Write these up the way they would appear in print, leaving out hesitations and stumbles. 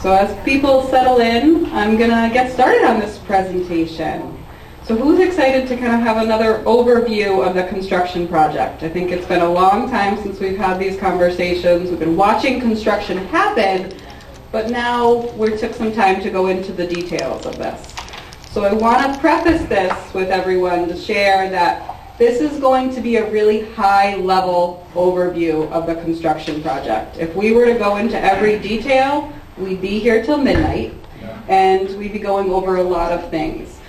So as people settle in, I'm going to get started on this presentation. So who's excited to kind of have another overview of the construction project? I think it's been a long time since we've had these conversations. We've been watching construction happen, but now we took some time to go into the details of this. So I want to preface this with everyone to share that this is going to be a really high-level overview of the construction project. If we were to go into every detail, we'd be here till midnight, and we'd be going over a lot of things.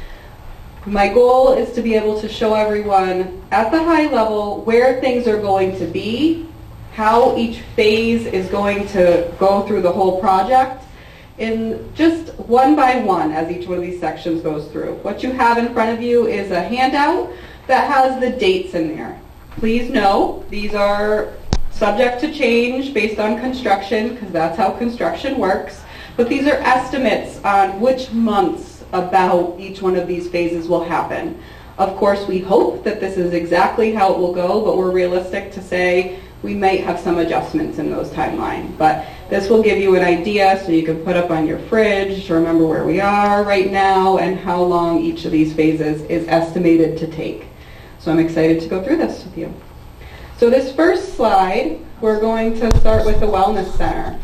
My goal is to be able to show everyone at the high level where things are going to be, how each phase is going to go through the whole project, in just one by one as each one of these sections goes through. What you have in front of you is a handout that has the dates in there. Please know these are subject to change based on construction, because that's how construction works, but these are estimates on which months about each one of these phases will happen. Of course, we hope that this is exactly how it will go, but we're realistic to say we might have some adjustments in those timelines. But this will give you an idea so you can put up on your fridge to remember where we are right now and how long each of these phases is estimated to take. So I'm excited to go through this with you. So this first slide, we're going to start with the Wellness Center.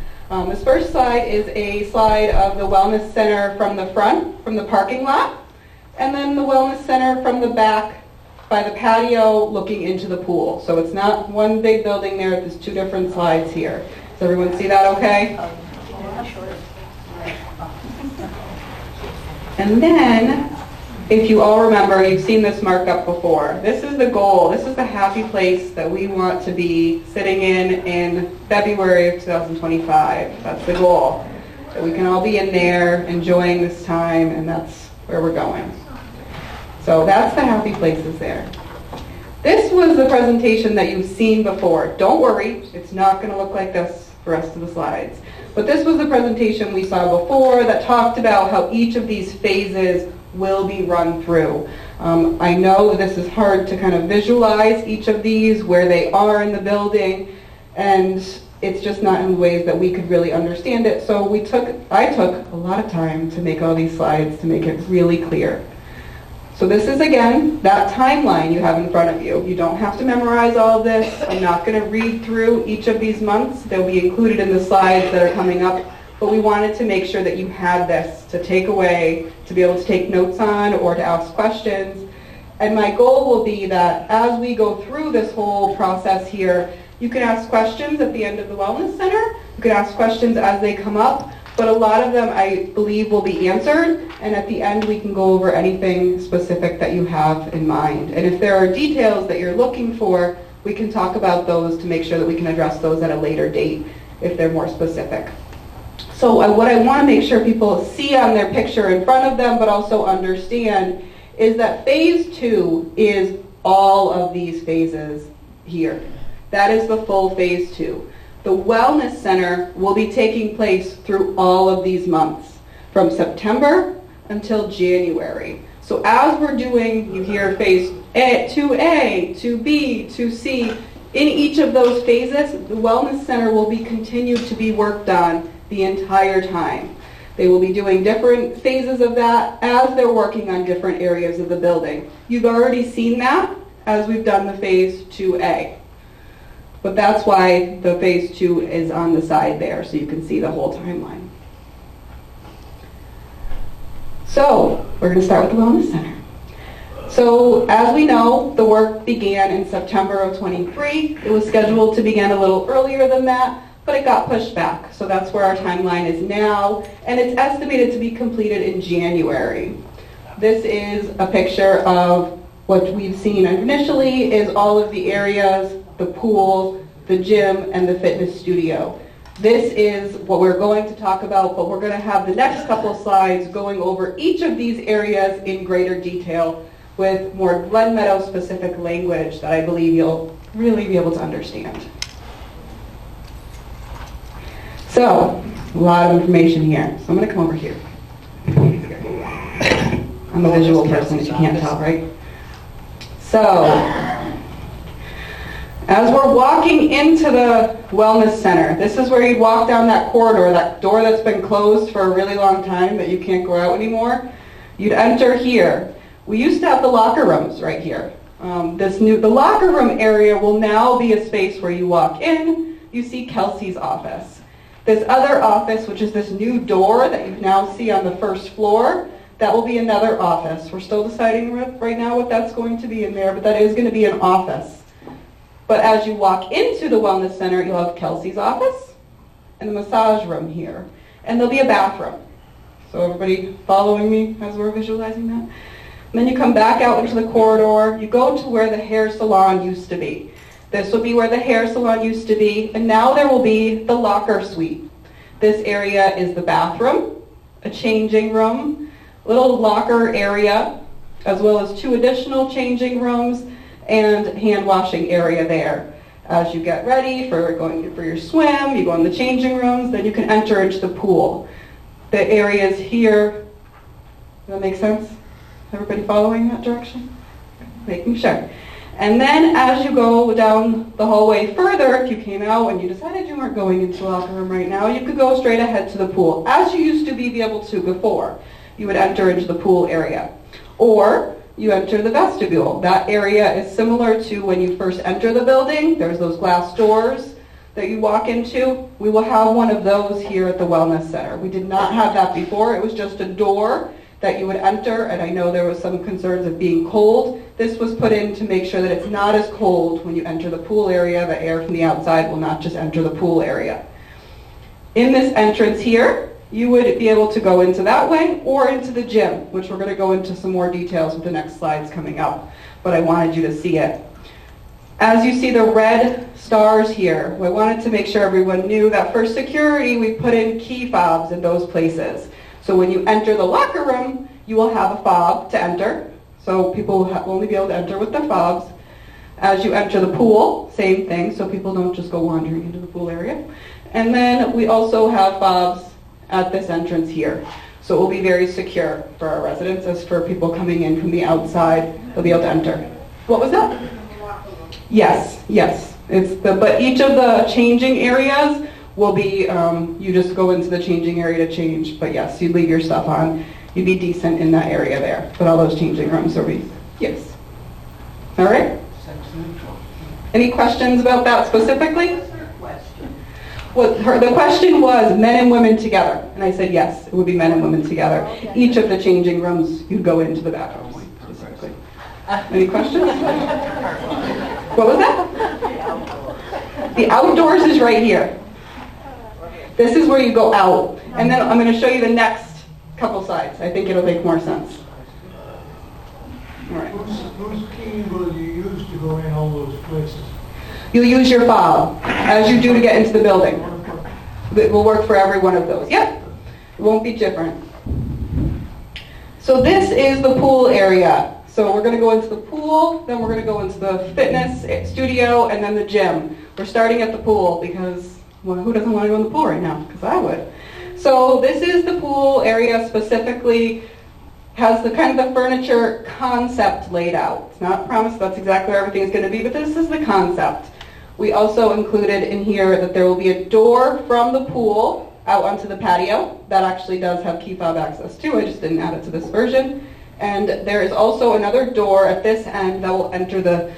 This first slide is a slide of the Wellness Center from the front, from the parking lot, and then the Wellness Center from the back by the patio looking into the pool. So it's not one big building there, there's two different slides here. Does everyone see that okay? And then, if you all remember, you've seen this markup before. This is the goal. This is the happy place that we want to be sitting in February of 2025. That's the goal. That we can all be in there enjoying this time, and that's where we're going. So that's the happy places there. This was the presentation that you've seen before. Don't worry, it's not going to look like this the rest of the slides. But this was the presentation we saw before that talked about how each of these phases will be run through. I know this is hard to kind of visualize each of these, where they are in the building, and it's just not in ways that we could really understand it. So I took a lot of time to make all these slides to make it really clear. So this is, again, that timeline you have in front of you. You don't have to memorize all of this. I'm not going to read through each of these months. They'll be included in the slides that are coming up. But we wanted to make sure that you had this to take away, to be able to take notes on or to ask questions. And my goal will be that as we go through this whole process here, you can ask questions at the end of the Wellness Center. You can ask questions as they come up. But a lot of them, I believe, will be answered. And at the end, we can go over anything specific that you have in mind. And if there are details that you're looking for, we can talk about those to make sure that we can address those at a later date if they're more specific. So what I want to make sure people see on their picture in front of them, but also understand, is that phase 2 is all of these phases here. That is the full phase 2. The Wellness Center will be taking place through all of these months, from September until January. So as we're doing, you hear phase 2A, 2B, 2C, in each of those phases, the Wellness Center will be continued to be worked on the entire time. They will be doing different phases of that as they're working on different areas of the building. You've already seen that as we've done the phase 2A. But that's why the phase 2 is on the side there, so you can see the whole timeline. So we're going to start with the Wellness Center. So as we know, the work began in September of 23. It was scheduled to begin a little earlier than that, but it got pushed back. So that's where our timeline is now, and it's estimated to be completed in January. This is a picture of what we've seen initially is all of the areas, the pool, the gym, and the fitness studio. This is what we're going to talk about, but we're going to have the next couple slides going over each of these areas in greater detail with more Glenmeadow specific language that I believe you'll really be able to understand. So, a lot of information here. So I'm going to come over here. I'm a visual person, if you can't tell, right? So, As we're walking into the Wellness Center, this is where you'd walk down that corridor, that door that's been closed for a really long time that you can't go out anymore. You'd enter here. We used to have the locker rooms right here. The locker room area will now be a space where you walk in, you see Kelsey's office. This other office, which is this new door that you now see on the first floor, that will be another office. We're still deciding right now what that's going to be in there, but that is going to be an office. But as you walk into the Wellness Center, you'll have Kelsey's office and the massage room here. And there'll be a bathroom. So everybody following me as we're visualizing that? And then you come back out into the corridor. You go to where the hair salon used to be. This will be where the hair salon used to be. And now there will be the locker suite. This area is the bathroom, a changing room, little locker area, as well as 2 additional changing rooms, and hand washing area there. As you get ready for going for your swim, you go in the changing rooms, then you can enter into the pool. The areas here, does that make sense? Everybody following that direction? Making sure. And then as you go down the hallway further, if you came out and you decided you weren't going into the locker room right now, you could go straight ahead to the pool, as you used to be able to before. You would enter into the pool area. Or you enter the vestibule. That area is similar to when you first enter the building. There's those glass doors that you walk into. We will have one of those here at the Wellness Center. We did not have that before. It was just a door that you would enter, and I know there was some concerns of being cold. This was put in to make sure that it's not as cold when you enter the pool area. The air from the outside will not just enter the pool area. In this entrance here, you would be able to go into that way or into the gym, which we're going to go into some more details with the next slides coming up, but I wanted you to see it. As you see the red stars here, I wanted to make sure everyone knew that for security, we put in key fobs in those places. So when you enter the locker room, you will have a fob to enter. So people will only be able to enter with their fobs. As you enter the pool, same thing, so people don't just go wandering into the pool area. And then we also have fobs at this entrance here. So it will be very secure for our residents. As for people coming in from the outside, they'll be able to enter. What was that? Yes. But each of the changing areas will be, you just go into the changing area to change. But yes, you leave your stuff on. You'd be decent in that area there. But all those changing rooms will be, yes. All right? Any questions about that specifically? Well, the question was men and women together, and I said yes, it would be men and women together. Okay. Each of the changing rooms, you'd go into the bathrooms specifically. Any questions? What was that? The outdoors is right here. This is where you go out, and then I'm going to show you the next couple slides. I think it'll make more sense. All right. Whose key will you use to go in all those places? You'll use your fob, as you do to get into the building. It will work for every one of those. Yep, it won't be different. So this is the pool area. So we're going to go into the pool, then we're going to go into the fitness studio, and then the gym. We're starting at the pool because, well, who doesn't want to go in the pool right now? Because I would. So this is the pool area specifically. Has the kind of the furniture concept laid out. It's not promised that's exactly where everything is going to be, but this is the concept. We also included in here that there will be a door from the pool out onto the patio. That actually does have key fob access too. I just didn't add it to this version. And there is also another door at this end that will enter the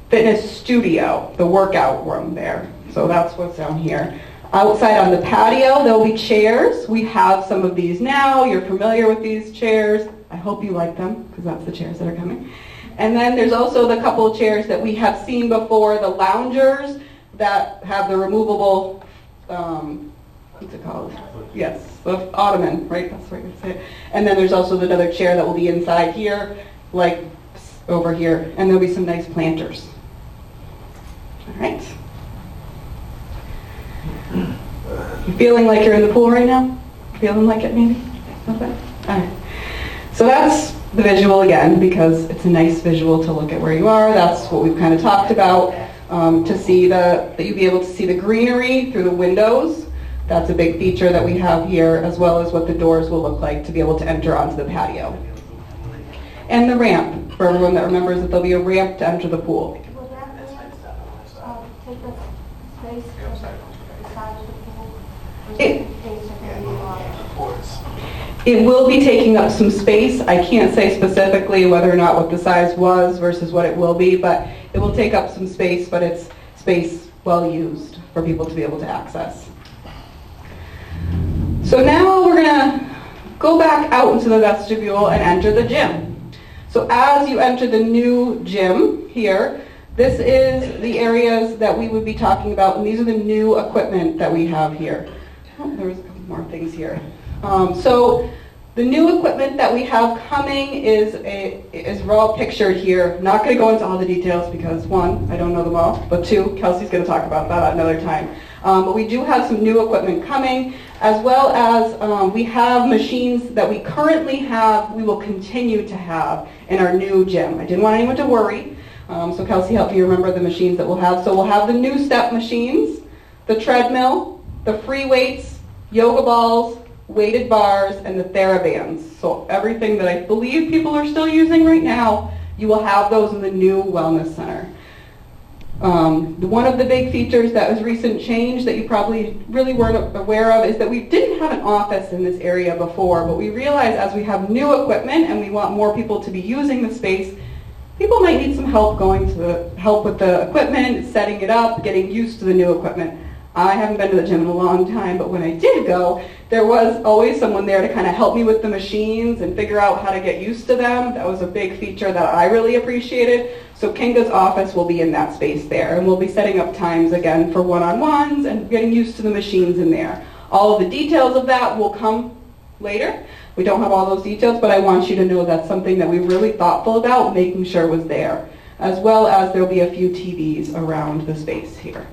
fitness studio, the workout room there. So that's what's down here. Outside on the patio, there'll be chairs. We have some of these now. You're familiar with these chairs. I hope you like them, because that's the chairs that are coming. And then there's also the couple of chairs that we have seen before, the loungers that have the removable, what's it called? Yes, the ottoman, right? That's the right way to say it. And then there's also another chair that will be inside here, like over here. And there'll be some nice planters. All right. You feeling like you're in the pool right now? Feeling like it maybe? Okay. All right. So that's the visual again, because it's a nice visual to look at where you are. That's what we've kind of talked about, to see that you'll be able to see the greenery through the windows. That's a big feature that we have here, as well as what the doors will look like to be able to enter onto the patio. And the ramp, for everyone that remembers that there'll be a ramp to enter the pool. Will that It, it will be taking up some space. I can't say specifically whether or not what the size was versus what it will be, but it will take up some space, but it's space well used for people to be able to access. So now we're going to go back out into the vestibule and enter the gym. So as you enter the new gym here, this is the areas that we would be talking about, and these are the new equipment that we have here. Oh, there's a couple more things here. So the new equipment that we have coming is all pictured here. Not going to go into all the details because, one, I don't know them all, but two, Kelsey's going to talk about that at another time. But we do have some new equipment coming, as well as we have machines that we currently have, we will continue to have in our new gym. I didn't want anyone to worry, so Kelsey helped me remember the machines that we'll have. So we'll have the new step machines, the treadmill, the free weights, yoga balls, weighted bars, and the TheraBands. So everything that I believe people are still using right now, you will have those in the new wellness center. One of the big features that was recent change that you probably really weren't aware of is that we didn't have an office in this area before, but we realized as we have new equipment and we want more people to be using the space, people might need some help help with the equipment, setting it up, getting used to the new equipment. I haven't been to the gym in a long time, but when I did go, there was always someone there to kind of help me with the machines and figure out how to get used to them. That was a big feature that I really appreciated. So Kinga's office will be in that space there, and we'll be setting up times again for one-on-ones and getting used to the machines in there. All of the details of that will come later. We don't have all those details, but I want you to know that's something that we're really thoughtful about making sure was there, as well as there'll be a few TVs around the space here.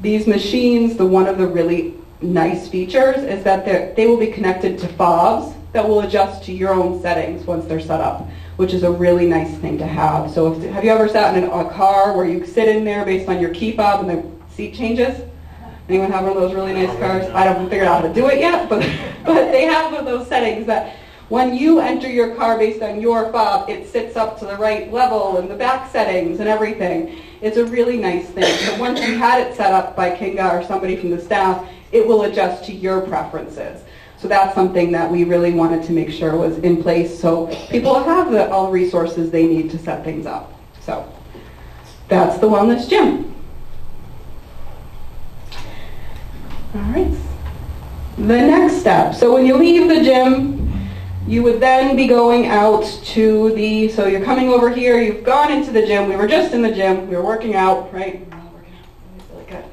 These machines, one of the really nice features is that they will be connected to fobs that will adjust to your own settings once they're set up, which is a really nice thing to have. So have you ever sat in a car where you sit in there based on your key fob and the seat changes? Anyone have one of those really nice cars? I haven't figured out how to do it yet, but they have one of those settings that when you enter your car based on your fob, it sits up to the right level and the back settings and everything. It's a really nice thing. So once you had it set up by Kinga or somebody from the staff, it will adjust to your preferences. So that's something that we really wanted to make sure was in place so people have all the resources they need to set things up. So that's the wellness gym. All right. The next step. So when you leave the gym, you would then be going out to so you're coming over here, you've gone into the gym, we were just in the gym, we were working out, right? Really good.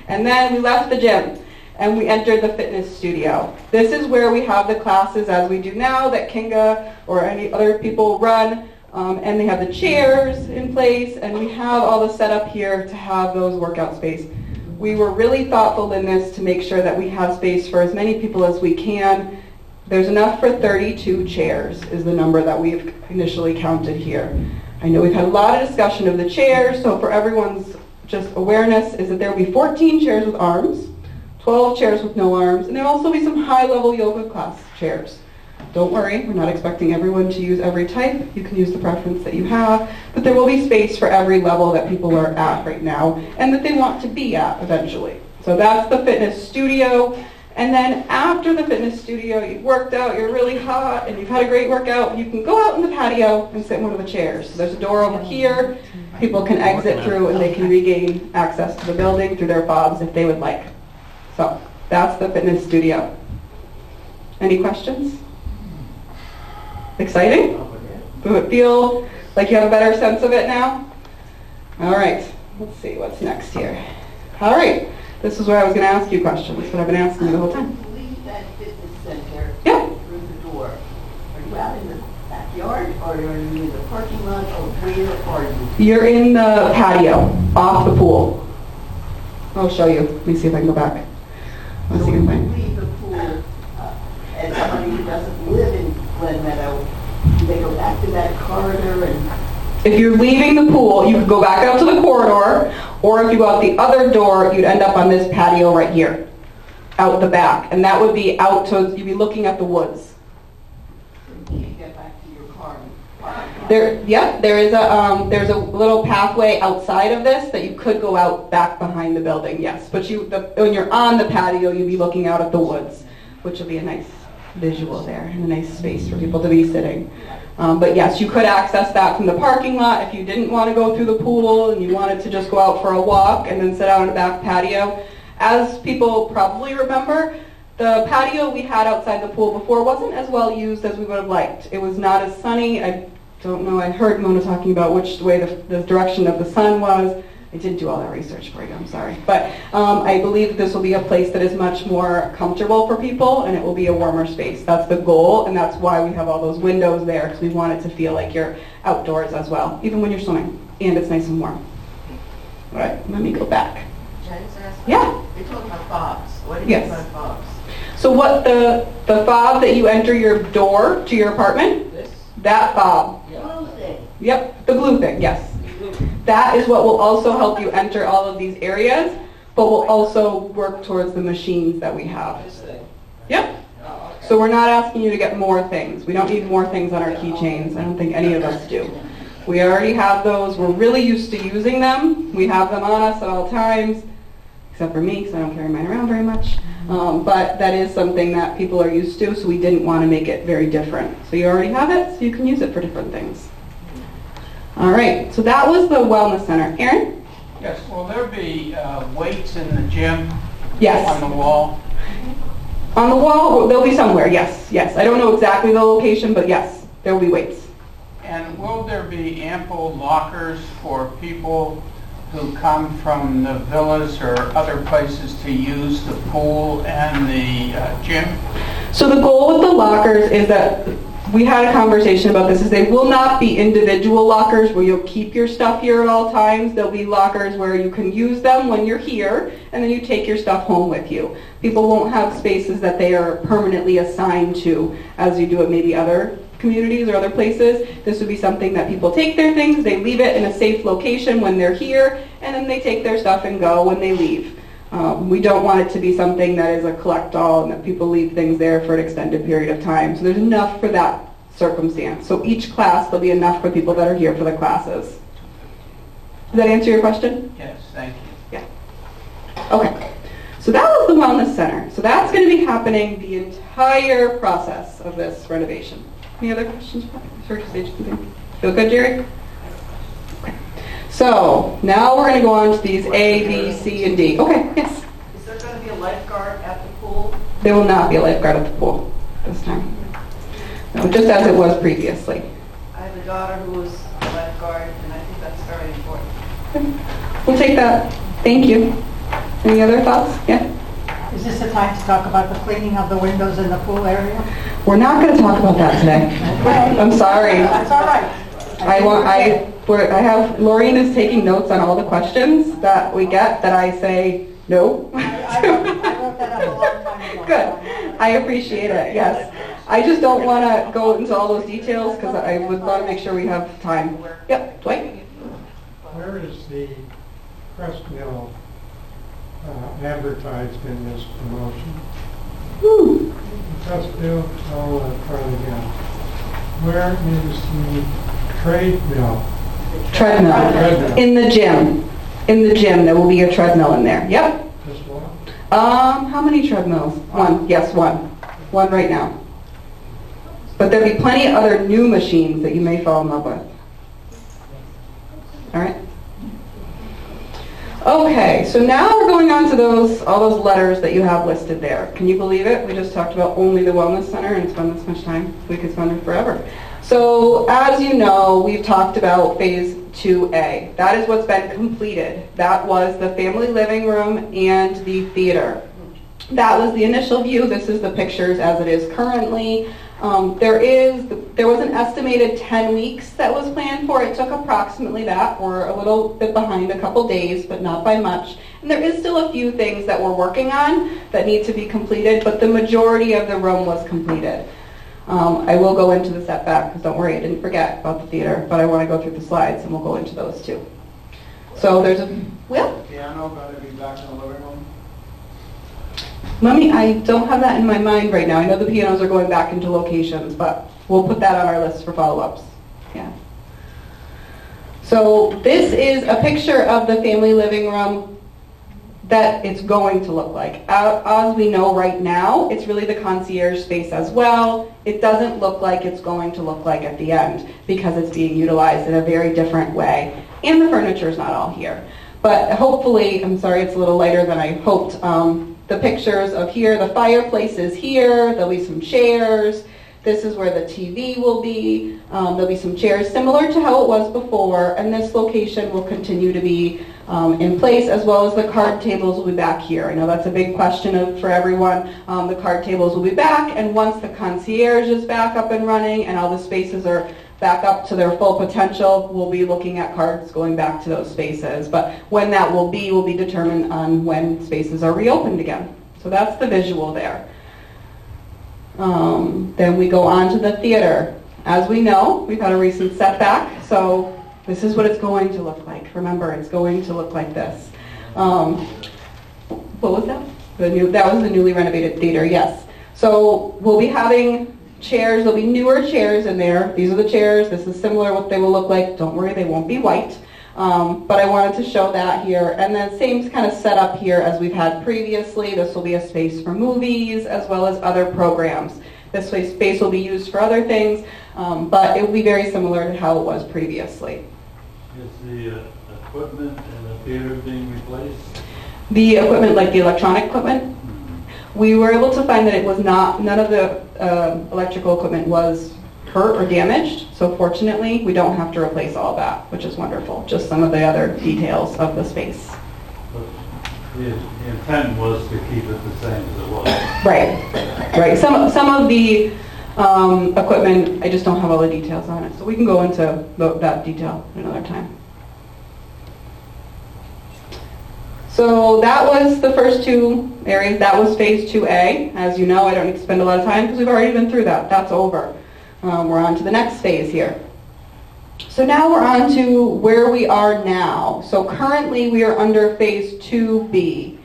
And then we left the gym and we entered the fitness studio. This is where we have the classes as we do now that Kinga or any other people run, and they have the chairs in place, and we have all the setup here to have those workout space. We were really thoughtful in this to make sure that we have space for as many people as we can. There's enough for 32 chairs is the number that we've initially counted here. I know we've had a lot of discussion of the chairs, so for everyone's just awareness is that there will be 14 chairs with arms, 12 chairs with no arms, and there will also be some high-level yoga class chairs. Don't worry, we're not expecting everyone to use every type. You can use the preference that you have, but there will be space for every level that people are at right now and that they want to be at eventually. So that's the fitness studio. And then after the fitness studio, you've worked out, you're really hot, and you've had a great workout, you can go out in the patio and sit in one of the chairs. So there's a door over here. People can exit through and they can regain access to the building through their fobs if they would like. So that's the fitness studio. Any questions? Exciting? Does it feel like you have a better sense of it now? All right, let's see what's next here. All right. This is where I was going to ask you questions, but I've been asking you the whole time. When you leave that fitness center Yeah. through the door, are you out in the backyard, or are you in the parking lot, or where are you? You're in the patio, off the pool. I'll show you. Let me see if I can go back. So Let's see when if I you can. leave the pool, as somebody who doesn't live in Glenmeadow, do they go back to that corridor and... If you're leaving the pool, you could go back out to the corridor, or if you go out the other door, you'd end up on this patio right here, out the back. And that would be out to, you'd be looking at the woods. You can't get back to your car and park. There is there's a little pathway outside of this that you could go out back behind the building, yes. But when you're on the patio, you'll be looking out at the woods, which will be a nice visual there and a nice space for people to be sitting. But yes, you could access that from the parking lot if you didn't want to go through the pool and you wanted to just go out for a walk and then sit out on the back patio. As people probably remember, the patio we had outside the pool before wasn't as well used as we would have liked. It was not as sunny. I don't know, I heard Mona talking about which way the direction of the sun was. I didn't do all that research for you, I'm sorry. But I believe this will be a place that is much more comfortable for people and it will be a warmer space. That's the goal, and that's why we have all those windows there, because we want it to feel like you're outdoors as well, even when you're swimming, and it's nice and warm. All right, let me go back. Yeah? You're talking about fobs. What do you mean by fobs? So what the fob that you enter your door to your apartment, that fob. Blue thing. Yep, the blue thing, yes. That is what will also help you enter all of these areas, but will also work towards the machines that we have. Yep. So we're not asking you to get more things. We don't need more things on our keychains. I don't think any of us do. We already have those. We're really used to using them. We have them on us at all times, except for me, because I don't carry mine around very much. But that is something that people are used to, so we didn't want to make it very different. So you already have it, so you can use it for different things. All right, so that was the Wellness Center. Aaron? Yes, will there be weights in the gym? Yes. On the wall? On the wall, they'll be somewhere, yes, yes. I don't know exactly the location, but yes, there will be weights. And will there be ample lockers for people who come from the villas or other places to use the pool and the gym? So the goal with the lockers is that we had a conversation about this, is they will not be individual lockers where you'll keep your stuff here at all times. There'll be lockers where you can use them when you're here, and then you take your stuff home with you. People won't have spaces that they are permanently assigned to, as you do at maybe other communities or other places. This would be something that people take their things, they leave it in a safe location when they're here, and then they take their stuff and go when they leave. We don't want it to be something that is a collect-all and that people leave things there for an extended period of time. So there's enough for that circumstance. So each class, there'll be enough for people that are here for the classes. Does that answer your question? Yes, thank you. Yeah. Okay. So that was the Wellness Center. So that's going to be happening the entire process of this renovation. Any other questions? Feel good, Jerry? Okay. So now we're going to go on to these A, B, C, and D. Okay, yes? Is there going to be a lifeguard at the pool? There will not be a lifeguard at the pool this time. No, just as it was previously. I have a daughter who was a lifeguard, and I think that's very important. Okay. We'll take that. Thank you. Any other thoughts? Yeah? Is this the time to talk about the cleaning of the windows in the pool area? We're not going to talk about that today. Okay. I'm sorry. That's all right. I have, Laureen is taking notes on all the questions that we get that I say no. I wrote that up a long time ago. Good. I appreciate it, yes. I just don't want to go into all those details because I would want to make sure we have time. Yep, Dwight? Where is the Crest Mill advertised in this promotion? Woo. Crest Mill, I'll try it again. Where is the trade mill? Treadmill. In the gym. In the gym, there will be a treadmill in there. Yep. Just one? How many treadmills? One. Yes, one. One right now. But there'll be plenty of other new machines that you may fall in love with. All right? Okay, so now we're going on to all those letters that you have listed there. Can you believe it? We just talked about only the Wellness Center and spend this much time. We could spend it forever. So as you know, we've talked about Phase 2A. That is what's been completed. That was the family living room and the theater. That was the initial view. This is the pictures as it is currently. There was an estimated 10 weeks that was planned for. It took approximately that. We're a little bit behind, a couple days, but not by much. And there is still a few things that we're working on that need to be completed, but the majority of the room was completed. I will go into the setback, because don't worry, I didn't forget about the theater, but I want to go through the slides, and we'll go into those too. So there's a, well? Piano going to be back in the living room? I don't have that in my mind right now. I know the pianos are going back into locations, but we'll put that on our list for follow-ups. Yeah. So this is a picture of the family living room that it's going to look like. As we know right now, it's really the concierge space as well. It doesn't look like it's going to look like at the end because it's being utilized in a very different way. And the furniture is not all here. But hopefully, I'm sorry it's a little lighter than I hoped, the pictures of here, the fireplace is here, there'll be some chairs. This is where the TV will be. There'll be some chairs similar to how it was before, and this location will continue to be in place, as well as the card tables will be back here. I know that's a big question for everyone. The card tables will be back, and once the concierge is back up and running and all the spaces are back up to their full potential, we'll be looking at cards going back to those spaces. But when that will be determined on when spaces are reopened again. So that's the visual there. Then we go on to the theater. As we know, we've had a recent setback, so this is what it's going to look like. Remember, it's going to look like this. What was that? That was the newly renovated theater, yes. So we'll be having chairs, there'll be newer chairs in there. These are the chairs, this is similar what they will look like. Don't worry, they won't be white. But I wanted to show that here. And then same kind of setup here as we've had previously. This will be a space for movies as well as other programs. This space will be used for other things, but it will be very similar to how it was previously. Is the equipment in the theater being replaced? The equipment, like the electronic equipment, we were able to find that it was none of the electrical equipment was hurt or damaged, so fortunately we don't have to replace all that, which is wonderful. Just some of the other details of the space. But the intent was to keep it the same as it was. Right. Some of the equipment, I just don't have all the details on it, so we can go into that detail another time. So that was the first two areas. That was phase 2A. As you know, I don't need to spend a lot of time because we've already been through that. That's over. We're on to the next phase here. So now we're on to where we are now. So currently we are under phase 2B.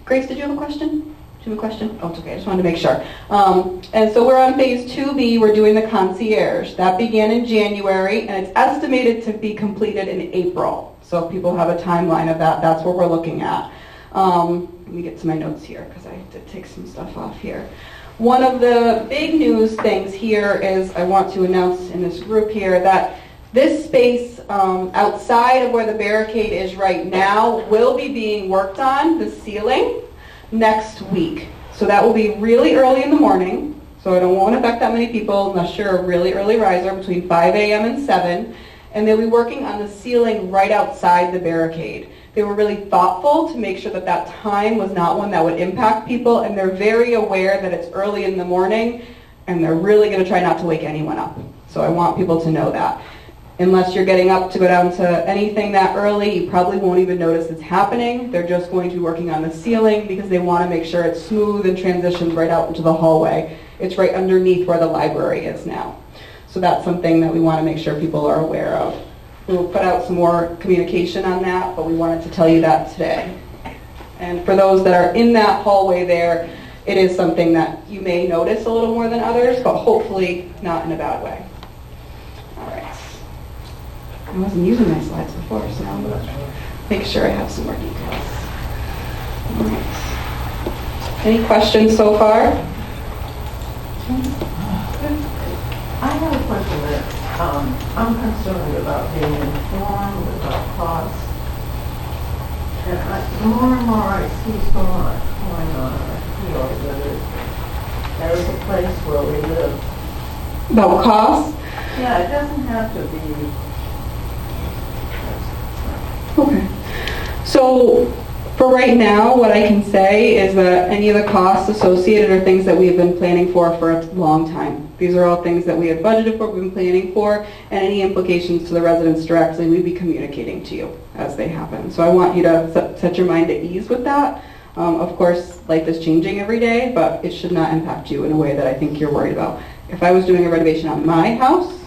Grace, did you have a question? Do you have a question? Oh, it's okay. I just wanted to make sure. And so we're on phase 2B. We're doing the concierge. That began in January, and it's estimated to be completed in April. So if people have a timeline of that, that's what we're looking at. Let me get to my notes here because I did take some stuff off here. One of the big news things here is I want to announce in this group here that this space outside of where the barricade is right now will be being worked on, the ceiling, next week. So that will be really early in the morning, so it won't affect that many people unless you're a really early riser between 5 a.m. and 7, and they'll be working on the ceiling right outside the barricade. They were really thoughtful to make sure that that time was not one that would impact people, and they're very aware that it's early in the morning, and they're really going to try not to wake anyone up. So I want people to know that. Unless you're getting up to go down to anything that early, you probably won't even notice it's happening. They're just going to be working on the ceiling because they want to make sure it's smooth and transitions right out into the hallway. It's right underneath where the library is now. So that's something that we want to make sure people are aware of. We'll put out some more communication on that, but we wanted to tell you that today. And for those that are in that hallway there, it is something that you may notice a little more than others, but hopefully not in a bad way. All right. I wasn't using my slides before, so now I'm going to make sure I have some more details. All right. Any questions so far? I have a question that I'm concerned about being informed about costs. And the more and more I see so much going on, I feel that there is a place where we live. About costs? Yeah, it doesn't have to be. Okay. So for right now, what I can say is that any of the costs associated are things that we have been planning for a long time. These are all things that we have budgeted for, we've been planning for, and any implications to the residents directly, we'd be communicating to you as they happen. So I want you to set your mind at ease with that. Of course, life is changing every day, but it should not impact you in a way that I think you're worried about. If I was doing a renovation on my house,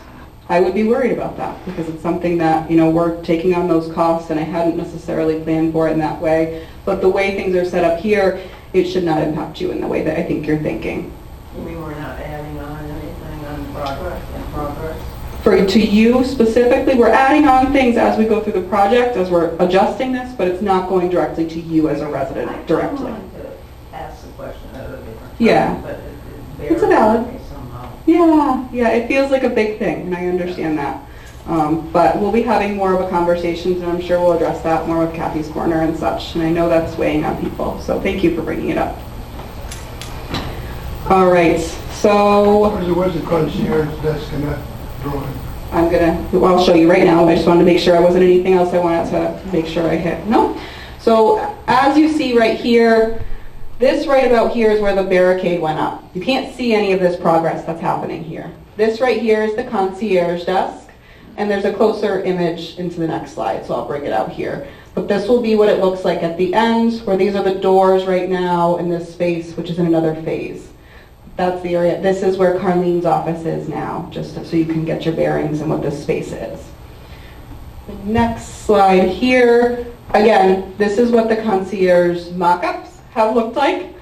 I would be worried about that because it's something that, we're taking on those costs and I hadn't necessarily planned for it in that way. But the way things are set up here, it should not impact you in the way that I think you're thinking. You mean we're not adding on anything on progress? to you specifically. We're adding on things as we go through the project, as we're adjusting this, but it's not going directly to you as a resident directly. I wanted to ask the question at a different time, Yeah. but It's a valid. me somehow. Yeah, it feels like a big thing, and I understand that. But we'll be having more of a conversation, and I'm sure we'll address that more with Kathy's Corner and such, and I know that's weighing on people, so thank you for bringing it up. All right, so Where's the concierge desk in that drawing? I'll show you right now. I just wanted to make sure I wasn't anything else I wanted to make sure I hit. No. So as you see right here, this right about here is where the barricade went up. You can't see any of this progress that's happening here. This right here is the concierge desk, and there's a closer image into the next slide, so I'll bring it out here. But this will be what it looks like at the end, where these are the doors right now in this space, which is in another phase. That's the area. This is where Carlene's office is now, just so you can get your bearings and what this space is. The next slide here, again, this is what the concierge mock-ups have looked like.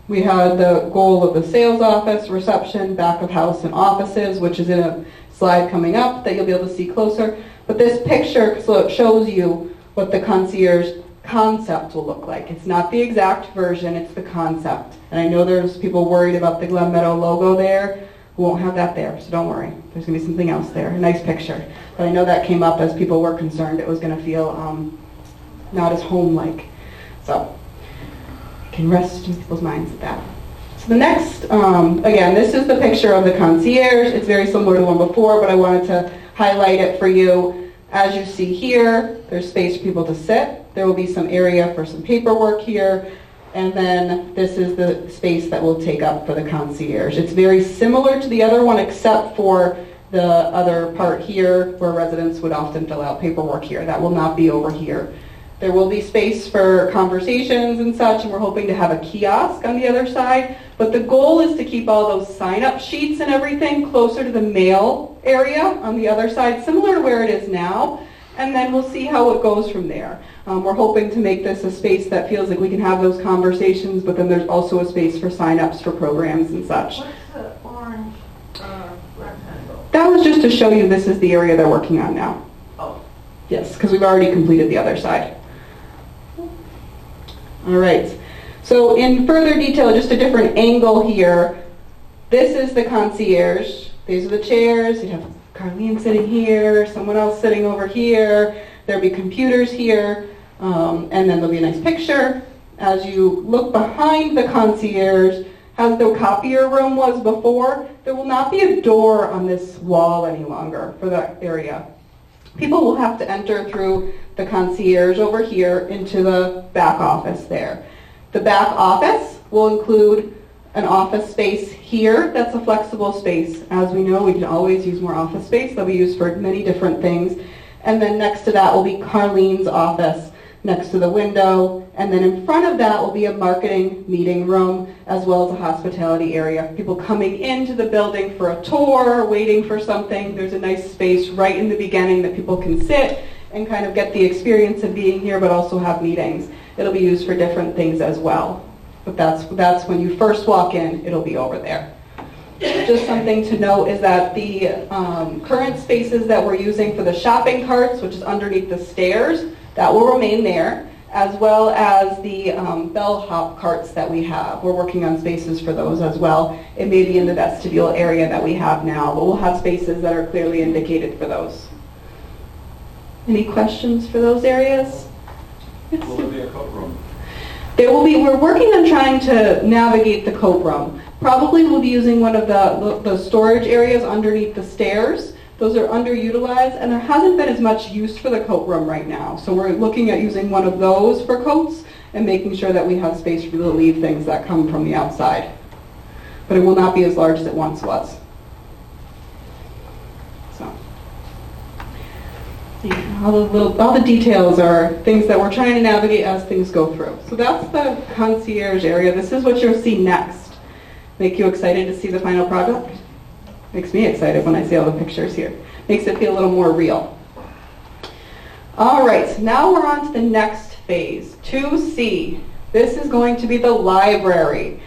We had the goal of the sales office, reception, back of house, and offices, which is in a slide coming up that you'll be able to see closer. But this picture shows you what the concierge concept will look like. It's not the exact version, it's the concept. And I know there's people worried about the Glenmeadow logo there. We won't have that there, so don't worry. There's going to be something else there, a nice picture. But I know that came up as people were concerned it was going to feel not as home-like. So, I can rest in people's minds with that. So the next, again, this is the picture of the concierge. It's very similar to the one before, but I wanted to highlight it for you. As you see here, there's space for people to sit. There will be some area for some paperwork here. And then this is the space that we'll take up for the concierge. It's very similar to the other one, except for the other part here where residents would often fill out paperwork here. That will not be over here. There will be space for conversations and such, and we're hoping to have a kiosk on the other side. But the goal is to keep all those sign-up sheets and everything closer to the mail area on the other side, similar to where it is now. And then we'll see how it goes from there. We're hoping to make this a space that feels like we can have those conversations, but then there's also a space for sign-ups for programs and such. What's the orange rectangle? That was just to show you this is the area they're working on now. Oh. Yes, because we've already completed the other side. All right. So in further detail, just a different angle here. This is the concierge. These are the chairs. You have Carlene sitting here, someone else sitting over here. There'll be computers here, and then there'll be a nice picture. As you look behind the concierge, as the copier room was before, there will not be a door on this wall any longer for that area. People will have to enter through the concierge over here into the back office there. The back office will include an office space here that's a flexible space. As we know, we can always use more office space. That'll be used for many different things. And then next to that will be Carlene's office next to the window. And then in front of that will be a marketing meeting room as well as a hospitality area. People coming into the building for a tour, waiting for something. There's a nice space right in the beginning that people can sit and kind of get the experience of being here, but also have meetings. It'll be used for different things as well. But that's when you first walk in, it'll be over there. Just something to note is that the current spaces that we're using for the shopping carts, which is underneath the stairs, that will remain there, as well as the bellhop carts that we have. We're working on spaces for those as well. It may be in the vestibule area that we have now, but we'll have spaces that are clearly indicated for those. Any questions for those areas? Will there be a coat room? There will be. We're working on trying to navigate the coat room. Probably we'll be using one of the storage areas underneath the stairs. Those are underutilized, and there hasn't been as much use for the coat room right now. So we're looking at using one of those for coats and making sure that we have space for people to leave things that come from the outside. But it will not be as large as it once was. So, all the details are things that we're trying to navigate as things go through. So that's the concierge area. This is what you'll see next. Make you excited to see the final product? Makes me excited when I see all the pictures here. Makes it feel a little more real. All right, now we're on to the next phase, 2C. This is going to be the library.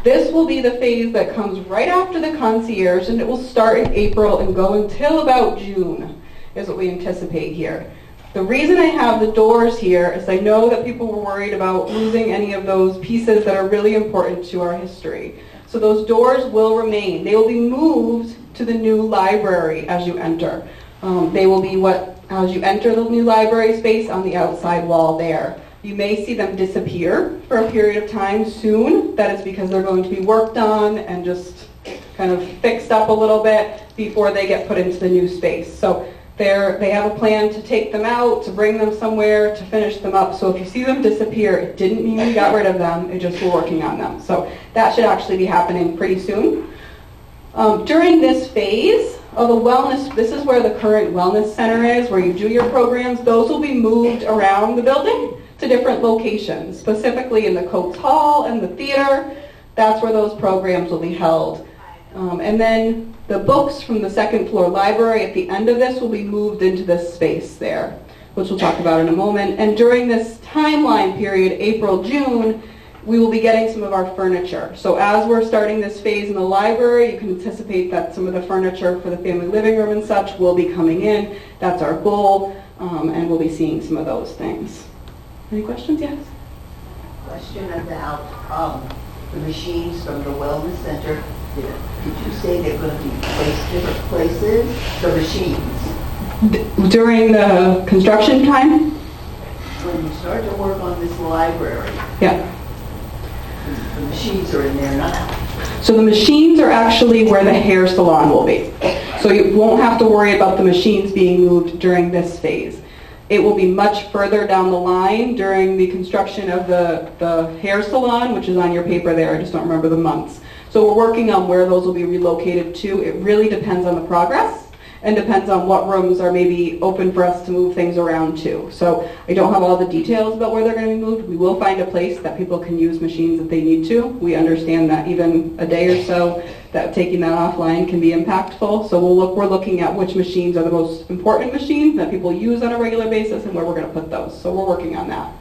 This will be the phase that comes right after the concierge, and it will start in April and go until about June, is what we anticipate here. The reason I have the doors here is I know that people were worried about losing any of those pieces that are really important to our history. So those doors will remain. They will be moved to the new library as you enter. They will be as you enter the new library space on the outside wall there. You may see them disappear for a period of time soon. That is because they're going to be worked on and just kind of fixed up a little bit before they get put into the new space. So they have a plan to take them out, to bring them somewhere, to finish them up. So if you see them disappear, it didn't mean we got rid of them, it just we're working on them. So that should actually be happening pretty soon. During this phase of the wellness, this is where the current wellness center is, where you do your programs. Those will be moved around the building to different locations, specifically in the Cotz Hall and the theater. That's where those programs will be held. And then the books from the second floor library at the end of this will be moved into this space there, which we'll talk about in a moment. And during this timeline period, April, June, we will be getting some of our furniture. So as we're starting this phase in the library, you can anticipate that some of the furniture for the family living room and such will be coming in. That's our goal, and we'll be seeing some of those things. Any questions? Yes? Question about the machines from the wellness center. Did you say they're going to be placed different places? The machines. During the construction time? When you start to work on this library, Yeah. the machines are in there now. So the machines are actually where the hair salon will be. So you won't have to worry about the machines being moved during this phase. It will be much further down the line during the construction of the hair salon, which is on your paper there. I just don't remember the months. So we're working on where those will be relocated to. It really depends on the progress and depends on what rooms are maybe open for us to move things around to. So I don't have all the details about where they're going to be moved. We will find a place that people can use machines if they need to. We understand that even a day or so that taking that offline can be impactful. So we're looking at which machines are the most important machines that people use on a regular basis and where we're going to put those. So we're working on that.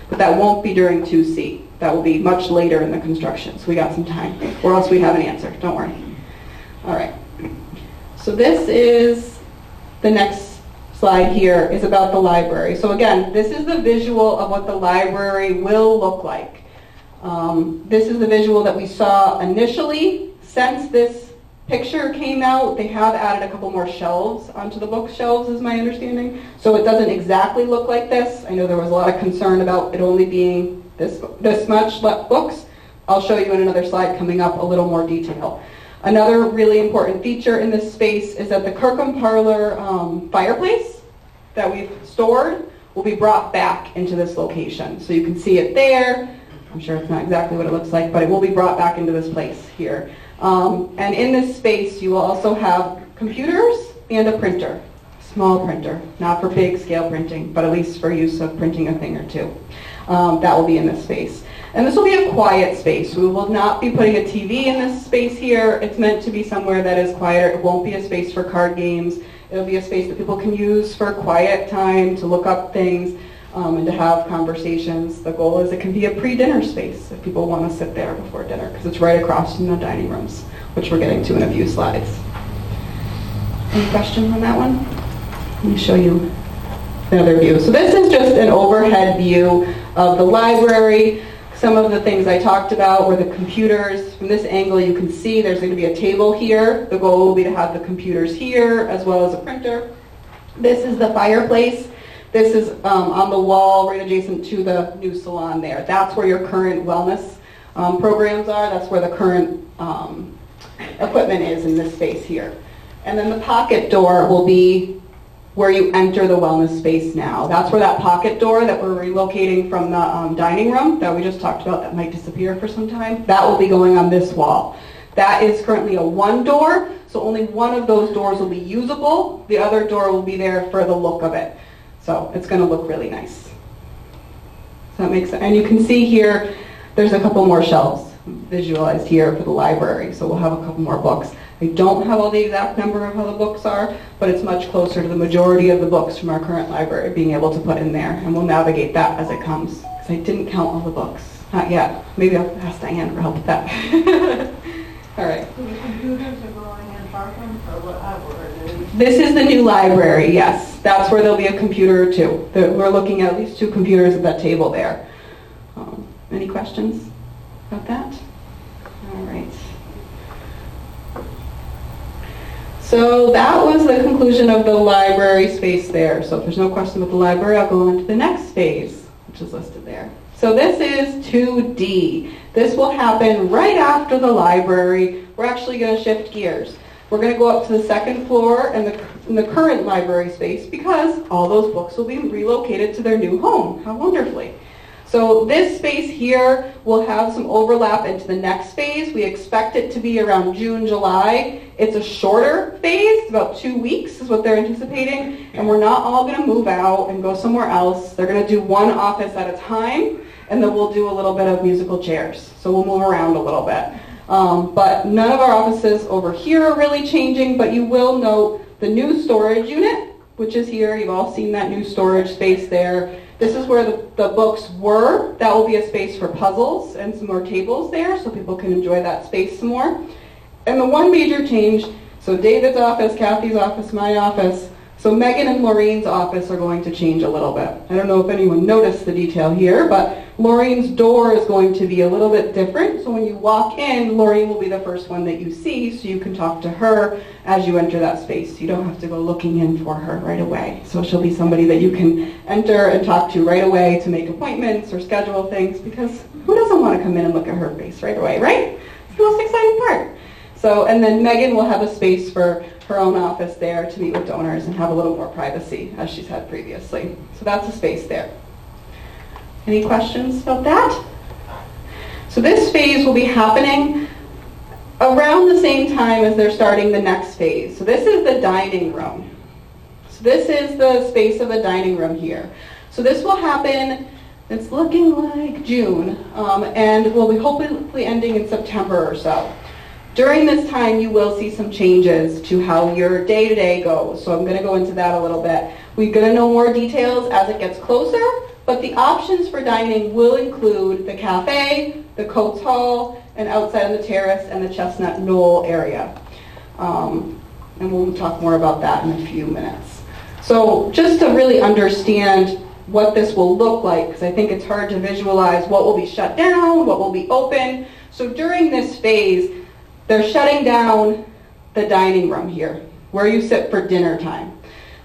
But that won't be during 2C. That will be much later in the construction. So we got some time, or else we'd have an answer. Don't worry. All right. So this is the next slide here is about the library. So again, this is the visual of what the library will look like. This is the visual that we saw initially. Since this picture came out, they have added a couple more shelves onto the bookshelves, is my understanding. So it doesn't exactly look like this. I know there was a lot of concern about it only being this much books. I'll show you in another slide coming up a little more detail. Another really important feature in this space is that the Kirkham Parlor fireplace that we've stored will be brought back into this location. So you can see it there. I'm sure it's not exactly what it looks like, but it will be brought back into this place here. And in this space, you will also have computers and a printer, small printer, not for big scale printing, but at least for use of printing a thing or two. That will be in this space. And this will be a quiet space. We will not be putting a TV in this space here. It's meant to be somewhere that is quieter. It won't be a space for card games. It'll be a space that people can use for quiet time, to look up things, and to have conversations. The goal is it can be a pre-dinner space if people want to sit there before dinner, because it's right across from the dining rooms, which we're getting to in a few slides. Any questions on that one? Let me show you another view. So this is just an overhead view of the library. Some of the things I talked about were the computers. From this angle you can see there's going to be a table here. The goal will be to have the computers here as well as a printer. This is the fireplace. This is on the wall right adjacent to the new salon there. That's where your current wellness programs are. That's where the current equipment is in this space here. And then the pocket door will be where you enter the wellness space now. That's where that pocket door that we're relocating from the dining room that we just talked about that might disappear for some time, that will be going on this wall. That is currently a one door, so only one of those doors will be usable. The other door will be there for the look of it. So it's going to look really nice. Does that make sense? And you can see here, there's a couple more shelves visualized here for the library, so we'll have a couple more books. I don't have all the exact number of how the books are, but it's much closer to the majority of the books from our current library being able to put in there, and we'll navigate that as it comes, because I didn't count all the books. Not yet. Maybe I'll ask Diane for help with that. All right. So the computers are going in Barton or whatever it is? This is the new library, yes. That's where there'll be a computer or two. We're looking at least 2 computers at that table there. Any questions about that? All right. So that was the conclusion of the library space there. So if there's no question about the library, I'll go on to the next phase, which is listed there. So this is 2D. This will happen right after the library. We're actually going to shift gears. We're going to go up to the second floor in the current library space because all those books will be relocated to their new home. How wonderfully. So this space here will have some overlap into the next phase. We expect it to be around June, July. It's a shorter phase, it's about 2 weeks is what they're anticipating. And we're not all going to move out and go somewhere else. They're going to do one office at a time, and then we'll do a little bit of musical chairs. So we'll move around a little bit. But none of our offices over here are really changing, but you will note the new storage unit, which is here. You've all seen that new storage space there. This is where the books were. That will be a space for puzzles and some more tables there so people can enjoy that space some more. And the one major change, so David's office, Kathy's office, my office, so Meaghan and Maureen's office are going to change a little bit. I don't know if anyone noticed the detail here, but Maureen's door is going to be a little bit different. So when you walk in, Maureen will be the first one that you see, so you can talk to her as you enter that space. You don't have to go looking in for her right away. So she'll be somebody that you can enter and talk to right away to make appointments or schedule things, because who doesn't want to come in and look at her face right away, right? It's the most exciting part. So, and then Meaghan will have a space for her own office there to meet with donors and have a little more privacy as she's had previously. So that's a space there. Any questions about that? So this phase will be happening around the same time as they're starting the next phase. So this is the dining room. So this is the space of the dining room here. So this will happen, it's looking like June, and will be hopefully ending in September or so. During this time, you will see some changes to how your day-to-day goes. So I'm going to go into that a little bit. We're going to know more details as it gets closer, but the options for dining will include the cafe, the Cotz Hall, and outside on the terrace and the Chestnut Knoll area. And we'll talk more about that in a few minutes. So just to really understand what this will look like, because I think it's hard to visualize what will be shut down, what will be open. So during this phase, they're shutting down the dining room here, where you sit for dinner time.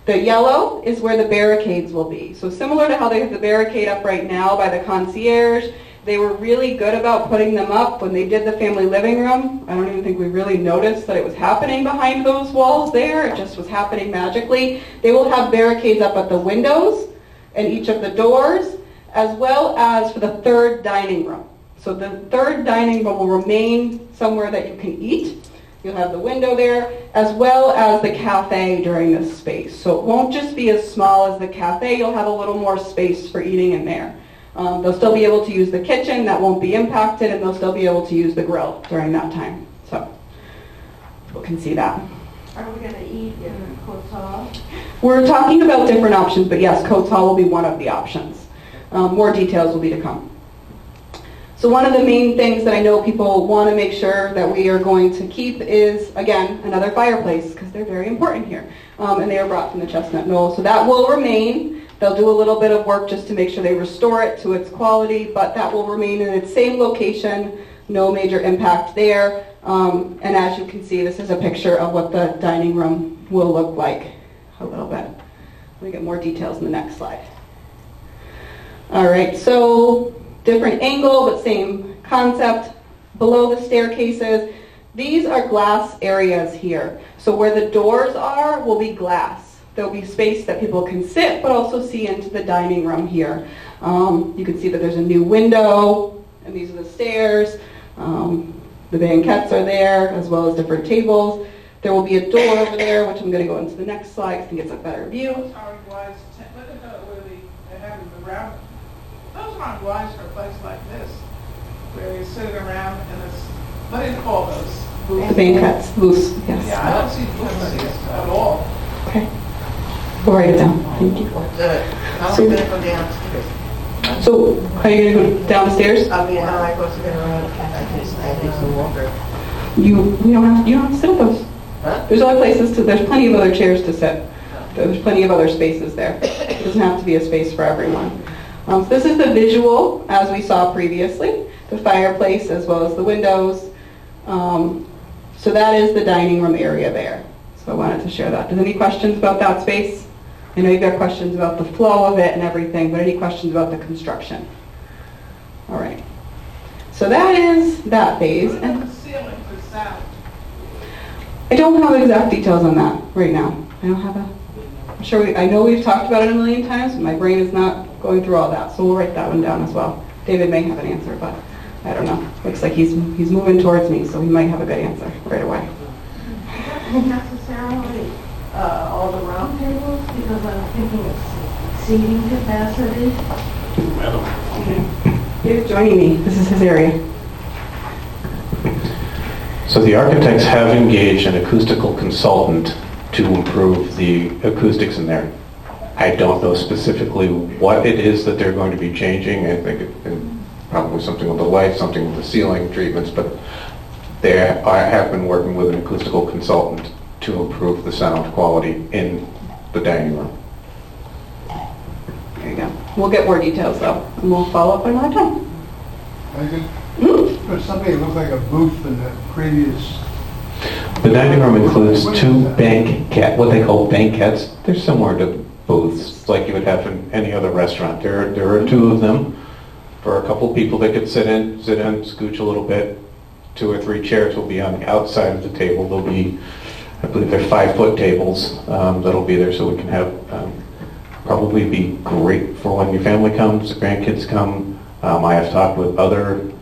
The yellow is where the barricades will be. So similar to how they have the barricade up right now by the concierge, they were really good about putting them up when they did the family living room. I don't even think we really noticed that it was happening behind those walls there. It just was happening magically. They will have barricades up at the windows and each of the doors, as well as for the third dining room. So the third dining room will remain somewhere that you can eat. You'll have the window there, as well as the cafe during this space. So it won't just be as small as the cafe. You'll have a little more space for eating in there. They'll still be able to use the kitchen. That won't be impacted, and they'll still be able to use the grill during that time. So people can see that. Are we going to eat in the Cotz Hall? We're talking about different options, but yes, Cotz Hall will be one of the options. More details will be to come. So one of the main things that I know people want to make sure that we are going to keep is, again, another fireplace, because they're very important here. And they are brought from the Chestnut Knoll. So that will remain. They'll do a little bit of work just to make sure they restore it to its quality, but that will remain in its same location, no major impact there. And as you can see, this is a picture of what the dining room will look like a little bit. We get more details in the next slide. All right, so different angle, but same concept. Below the staircases, these are glass areas here. So where the doors are will be glass. There'll be space that people can sit, but also see into the dining room here. You can see that there's a new window, and these are the stairs. The banquettes are there, as well as different tables. There will be a door over there, which I'm going to go into the next slide. I think it's a better view. Those aren't wise. Look at where they have the round. Those aren't wise for a place like this, where you're sitting around and it's, what do you call those? The banquettes, loose, yes. Yeah, I don't see booths at all. Okay. We'll write it down. Thank you. How are we going to go downstairs? So, are you going to go downstairs? I mean, how am I supposed to get around? I need some water. You don't have to sit with us. Huh? There's other places to, there's plenty of other chairs to sit. There's plenty of other spaces there. It doesn't have to be a space for everyone. So this is the visual as we saw previously, the fireplace as well as the windows. So that is the dining room area there. So I wanted to share that. Does any questions about that space? I know you've got questions about the flow of it and everything, but any questions about the construction? All right. So that is that phase. And the ceiling for sound? I don't have exact details on that right now. I don't have I'm sure I know we've talked about it a million times, but my brain is not going through all that, so we'll write that one down as well. David may have an answer, but I don't know. Looks like he's moving towards me, so he might have a good answer right away. Necessarily all the round tables, because I'm thinking of seating capacity. He's joining me. This is his area. So the architects have engaged an acoustical consultant to improve the acoustics in there. I don't know specifically what it is that they're going to be changing. I think it's probably something with the lights, something with the ceiling treatments, but they have been working with an acoustical consultant to improve the sound quality in the dining room. There you go. We'll get more details though, and we'll follow up another time. I think there's something that looked like a booth in the previous. The dining room includes two what they call banquettes. They're similar to booths like you would have in any other restaurant. There are two of them for a couple people that could sit in, scooch a little bit. 2 or 3 chairs will be on the outside of the table. There'll be, I believe they're 5-foot tables that'll be there, so we can have, probably be great for when your family comes, the grandkids come. I have talked with other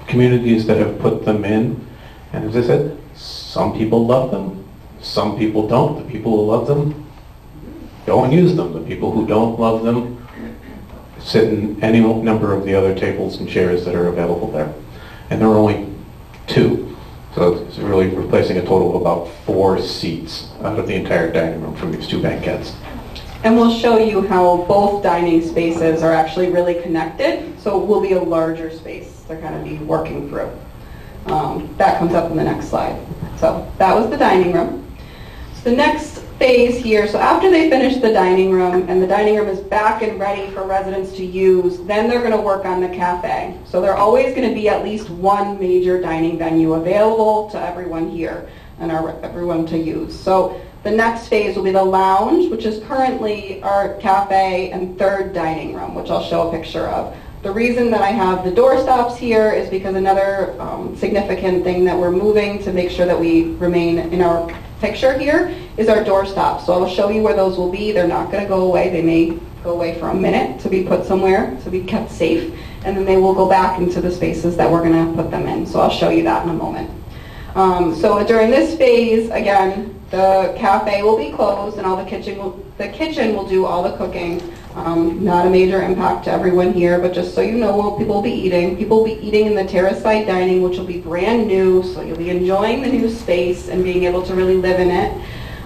communities that have put them in, and as I said, some people love them, some people don't. The people who love them go and use them. The people who don't love them sit in any number of the other tables and chairs that are available there. And there are only 2. So it's really replacing a total of about 4 seats out of the entire dining room from these 2 banquettes. And we'll show you how both dining spaces are actually really connected, so it will be a larger space they're going to be working through. That comes up in the next slide. So that was the dining room. So the next phase here, so after they finish the dining room and the dining room is back and ready for residents to use, then they're going to work on the cafe. So they're always going to be at least one major dining venue available to everyone here and everyone to use. So the next phase will be the lounge, which is currently our cafe and 3rd dining room, which I'll show a picture of. The reason that I have the door stops here is because another significant thing that we're moving to make sure that we remain in our picture here is our door stops. So I'll show you where those will be. They're not going to go away. They may go away for a minute to be put somewhere to be kept safe, and then they will go back into the spaces that we're going to put them in. So I'll show you that in a moment. So during this phase, again, the cafe will be closed and all the kitchen will do all the cooking. Not a major impact to everyone here, but just so you know what people will be eating. People will be eating in the terrace side dining, which will be brand new, so you'll be enjoying the new space and being able to really live in it.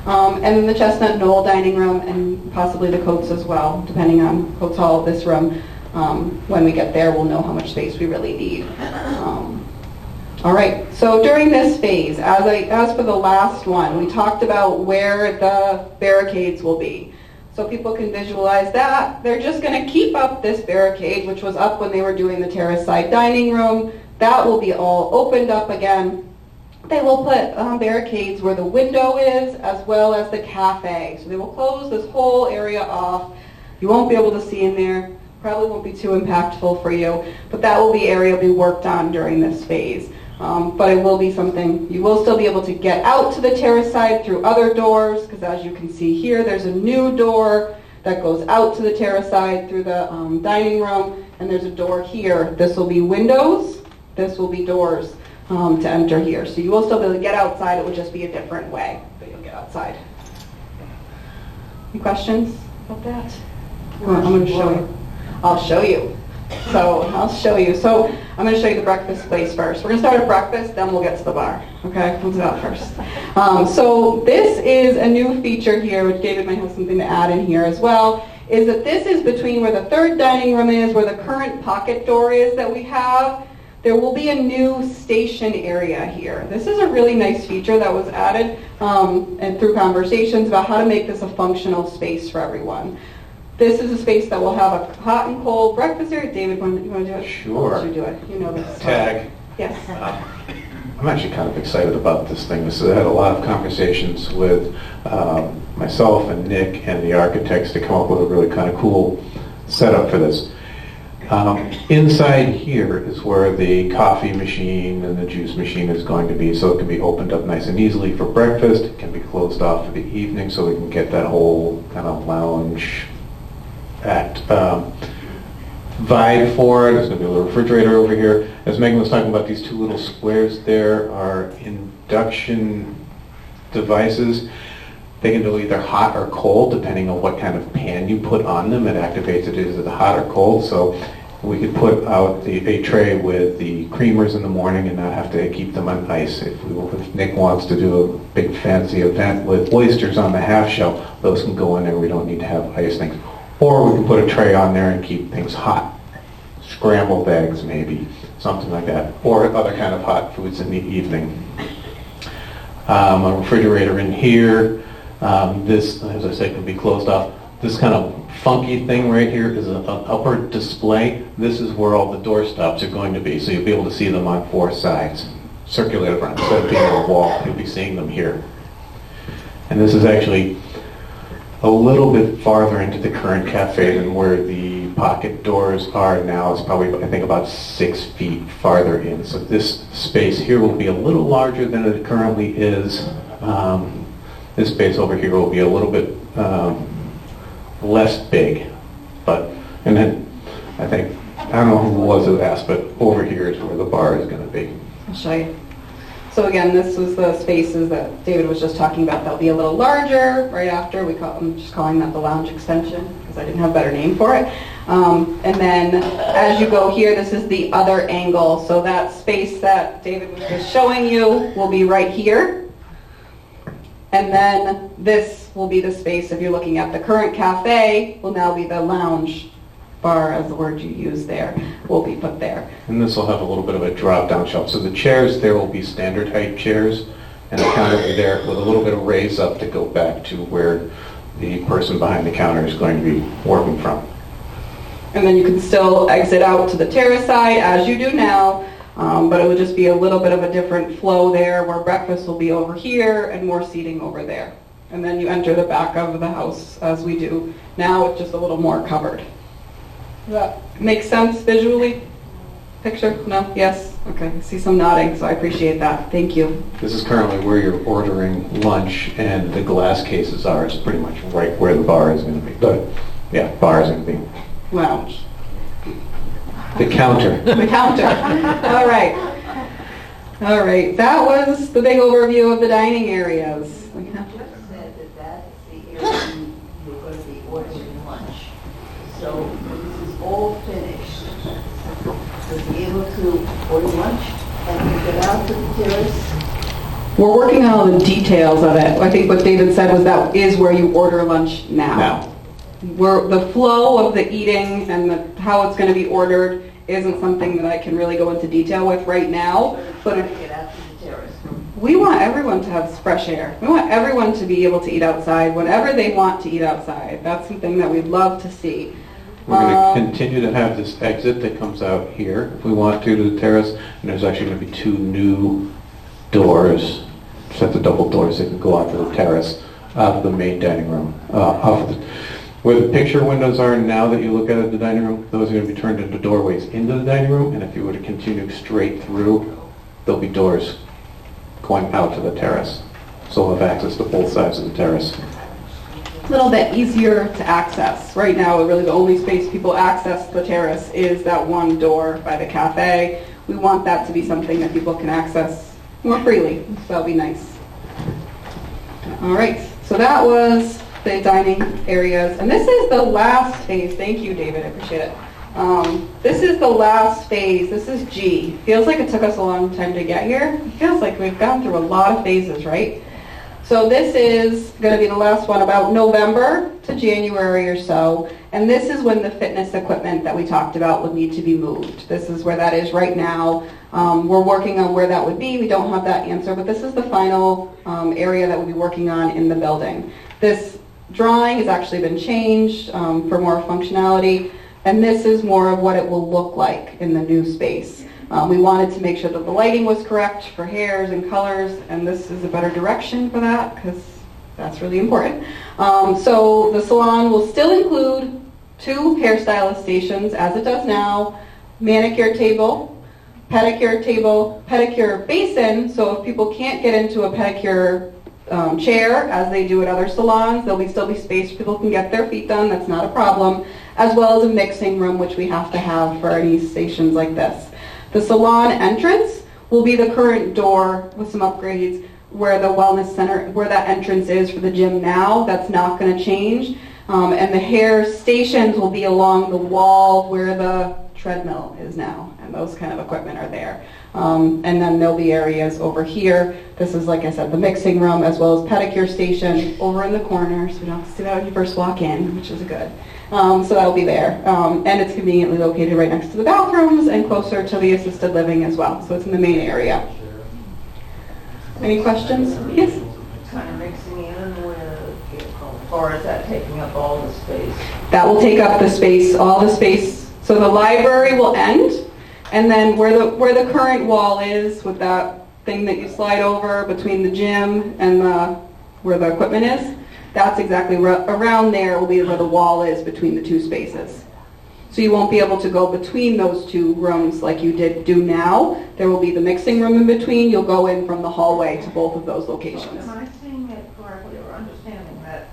And then the Chestnut Knoll dining room and possibly the Cotz as well, depending on Cotz Hall, this room. When we get there, we'll know how much space we really need. All right, so during this phase, as for the last one, we talked about where the barricades will be. So people can visualize that. They're just going to keep up this barricade, which was up when they were doing the terrace side dining room. That will be all opened up again. They will put barricades where the window is, as well as the cafe. So they will close this whole area off. You won't be able to see in there. Probably won't be too impactful for you, but that will be area will be worked on during this phase. But it will be something, you will still be able to get out to the terrace side through other doors, because as you can see here, there's a new door that goes out to the terrace side through the dining room, and there's a door here. This will be windows, this will be doors to enter here. So you will still be able to get outside, it will just be a different way, but you'll get outside. Any questions about that? I'm going to show you. I'll show you. So I'll show you. So I'm going to show you the breakfast place first. We're going to start at breakfast, then we'll get to the bar. Okay, we'll do that first. So this is a new feature here, which David might have something to add in here as well. is that this is between where the third dining room is, where the current pocket door is that we have. There will be a new station area here. This is a really nice feature that was added and through conversations about how to make this a functional space for everyone. This is a space that will have a hot and cold breakfast area. David, you want to do it? Sure. I'll let you do it. You know this. Tag. Yes. I'm actually kind of excited about this thing. So I had a lot of conversations with myself and Nick and the architects to come up with a really kind of cool setup for this. Inside here is where the coffee machine and the juice machine is going to be, so it can be opened up nice and easily for breakfast. It can be closed off for the evening, so we can get that whole kind of lounge act vibe for it. There's going to be a little refrigerator over here. As Meaghan was talking about, these two little squares there are induction devices. They can do either hot or cold, depending on what kind of pan you put on them. It activates it either hot or cold. So we could put out a tray with the creamers in the morning and not have to keep them on ice. If Nick wants to do a big fancy event with oysters on the half shell, those can go in there. We don't need to have ice things. Or we can put a tray on there and keep things hot. Scrambled eggs maybe, something like that. Or other kind of hot foods in the evening. A refrigerator in here. This, as I said, can be closed off. This kind of funky thing right here is an upper display. This is where all the door stops are going to be, so you'll be able to see them on four sides. Circulated around. Instead of being on a wall, you'll be seeing them here. And this is actually a little bit farther into the current cafe than where the pocket doors are now. It's probably, I think, about 6 feet farther in. So this space here will be a little larger than it currently is. This space over here will be a little bit less big, and then I think, I don't know who it was who asked, but over here is where the bar is going to be. I'll show you. So again, this was the spaces that David was just talking about. They'll be a little larger right after. I'm just calling that the lounge extension because I didn't have a better name for it. And then as you go here, this is the other angle. So that space that David was just showing you will be right here. And then this will be the space, if you're looking at the current cafe, will now be the lounge bar, as the word you use there, will be put there. And this will have a little bit of a drop-down shelf. So the chairs there will be standard height chairs, and the counter will be there with a little bit of raise up to go back to where the person behind the counter is going to be working from. And then you can still exit out to the terrace side as you do now, but it would just be a little bit of a different flow there where breakfast will be over here and more seating over there. And then you enter the back of the house as we do now with just a little more covered. Does that make sense visually? Picture? No? Yes? Okay. I see some nodding, so I appreciate that. Thank you. This is currently where you're ordering lunch and the glass cases are. It's pretty much right where the bar is going to be. But yeah, bar is going to be. Lounge. The counter. The counter. All right. All right. That was the big overview of the dining areas. You just said that that's the area you're going to be ordering lunch. So this is all finished. To be able to order lunch and to get out to the terrace. We're working on all the details of it. I think what David said was that is where you order lunch now. The flow of the eating and how it's going to be ordered isn't something that I can really go into detail with right now. But to get out to the terrace. We want everyone to have fresh air. We want everyone to be able to eat outside whenever they want to eat outside. That's something that we'd love to see. We're going to continue to have this exit that comes out here if we want to the terrace. And there's actually going to be 2 new doors, sets of double doors that can go out to the terrace, out of the main dining room, off of where the picture windows are now that you look at the dining room. Those are going to be turned into doorways into the dining room. And if you were to continue straight through, there'll be doors going out to the terrace. So we'll have access to both sides of the terrace. A little bit easier to access. Right now, really the only space people access the terrace is that one door by the cafe. We want that to be something that people can access more freely. So that'll be nice. All right, so that was the dining areas. And this is the last phase. Thank you, David, I appreciate it. This is the last phase. This is G. Feels like it took us a long time to get here. It feels like we've gone through a lot of phases, right? So this is going to be the last one, about November to January or so. And this is when the fitness equipment that we talked about would need to be moved. This is where that is right now. We're working on where that would be. We don't have that answer, but this is the final area that we'll be working on in the building. This drawing has actually been changed for more functionality, and this is more of what it will look like in the new space. We wanted to make sure that the lighting was correct for hairs and colors, and this is a better direction for that because that's really important. So the salon will still include 2 hairstylist stations as it does now, manicure table, pedicure basin, so if people can't get into a pedicure chair as they do at other salons, there'll still be space where people can get their feet done, that's not a problem, as well as a mixing room, which we have to have for any stations like this. The salon entrance will be the current door with some upgrades where the wellness center, where that entrance is for the gym now. That's not going to change. And the hair stations will be along the wall where the treadmill is now. And those kind of equipment are there. And then there'll be areas over here. This is, like I said, the mixing room as well as pedicure station over in the corner. So you don't have to see that when you first walk in, which is good. So that'll be there. And it's conveniently located right next to the bathrooms and closer to the assisted living as well. So it's in the main area. Any questions? Yes? Kind of mixing in with, or is that taking up all the space? That will take up the space, all the space. So the library will end, and then where the current wall is with that thing that you slide over between the gym and where the equipment is, that's exactly around there will be where the wall is between the 2 spaces. So you won't be able to go between those 2 rooms like you do now. There will be the mixing room in between. You'll go in from the hallway to both of those locations. Am I seeing it correctly or understanding that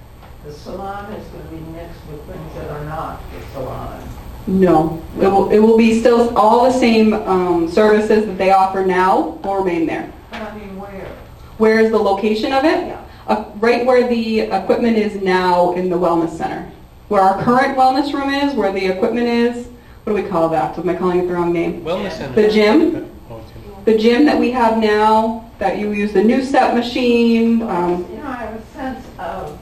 the salon is going to be mixed with things that are not the salon? No, it will be still all the same services that they offer now will remain there. But I mean, where? Where is the location of it? Yeah. Right where the equipment is now in the wellness center. Where our current wellness room is, where the equipment is, what do we call that? Am I calling it the wrong name? Wellness center. The gym. The gym that we have now, that you use the new step machine. I have a sense of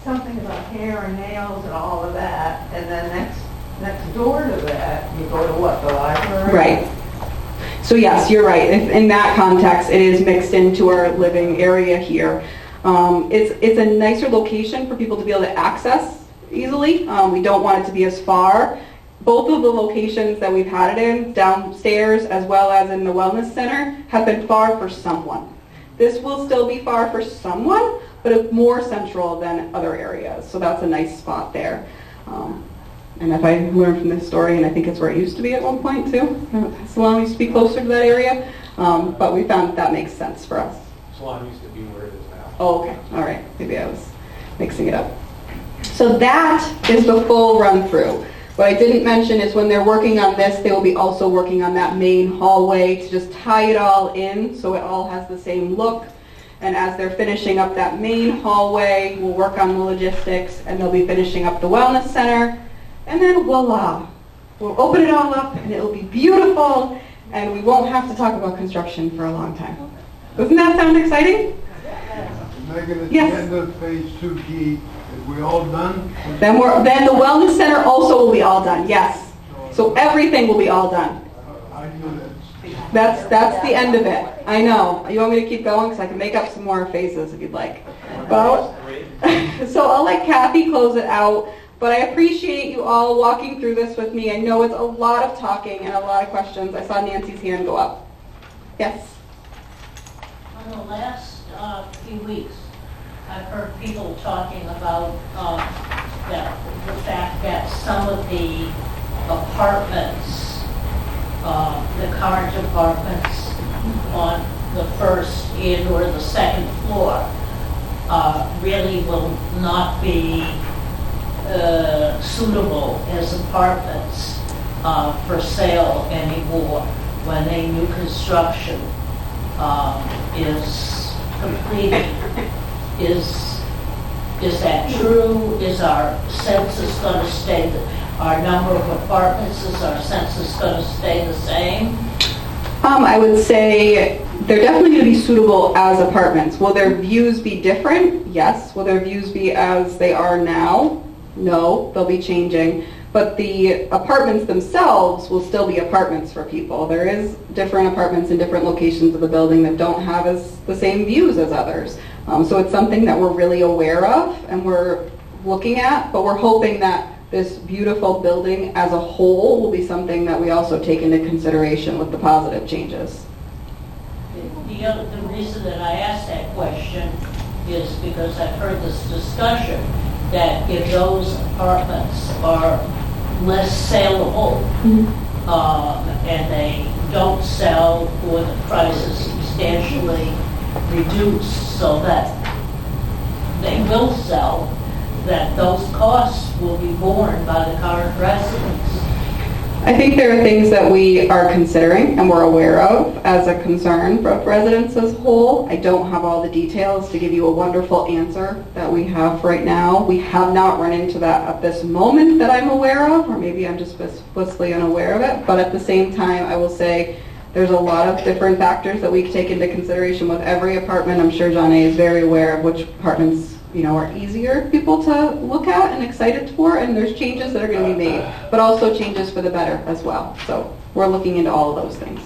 something about hair and nails and all of that, and then next door to that, you go to what, the library? Right. So yes, you're right. In that context, it is mixed into our living area here. It's a nicer location for people to be able to access easily. We don't want it to be as far. Both of the locations that we've had it in, downstairs as well as in the wellness center, have been far for someone. This will still be far for someone, but it's more central than other areas. So that's a nice spot there. And if I learned from this story, and I think it's where it used to be at one point too, salon used to be closer to that area, but we found that makes sense for us. Salon used to be where it is now. Oh, okay, all right, maybe I was mixing it up. So that is the full run through. What I didn't mention is when they're working on this, they will be also working on that main hallway to just tie it all in so it all has the same look. And as they're finishing up that main hallway, we'll work on the logistics, and they'll be finishing up the wellness center. And then voila, we'll open it all up and it'll be beautiful and we won't have to talk about construction for a long time. Doesn't that sound exciting? Meaghan, at Yes. the end of phase 2D, is we all done? Then the wellness center also will be all done, yes. So everything will be all done. I knew that. That's the end of it. I know. You want me to keep going? Because I can make up some more phases if you'd like. Well, so I'll let Kathy close it out. But I appreciate you all walking through this with me. I know it's a lot of talking and a lot of questions. I saw Nancy's hand go up. Yes? In the last few weeks, I've heard people talking about the fact that some of the apartments, the current apartments on the first and or the second floor really will not be suitable as apartments for sale anymore when a new construction is completed. Is that true? Is our census going to stay, our number of apartments, is our census going to stay the same? I would say They're definitely going to be suitable as apartments. Will their views be different? Yes. Will their views be as they are now? No, they'll be changing. But the apartments themselves will still be apartments for people. There is different apartments in different locations of the building that don't have the same views as others. So it's something that we're really aware of and we're looking at, but we're hoping that this beautiful building as a whole will be something that we also take into consideration with the positive changes. The reason that I asked that question is because I've heard this discussion that if those apartments are less saleable, and they don't sell, or the price is substantially reduced so that they will sell, that those costs will be borne by the current residents. I think there are things that we are considering and we're aware of as a concern for residents as a whole. I don't have all the details to give you a wonderful answer that we have right now. We have not run into that at this moment that I'm aware of, or maybe I'm just blissfully unaware of it. But at the same time, I will say there's a lot of different factors that we can take into consideration with every apartment. I'm sure John A. is very aware of which apartments are easier people to look at and excited for, and there's changes that are going to be made, but also changes for the better as well. So we're looking into all of those things.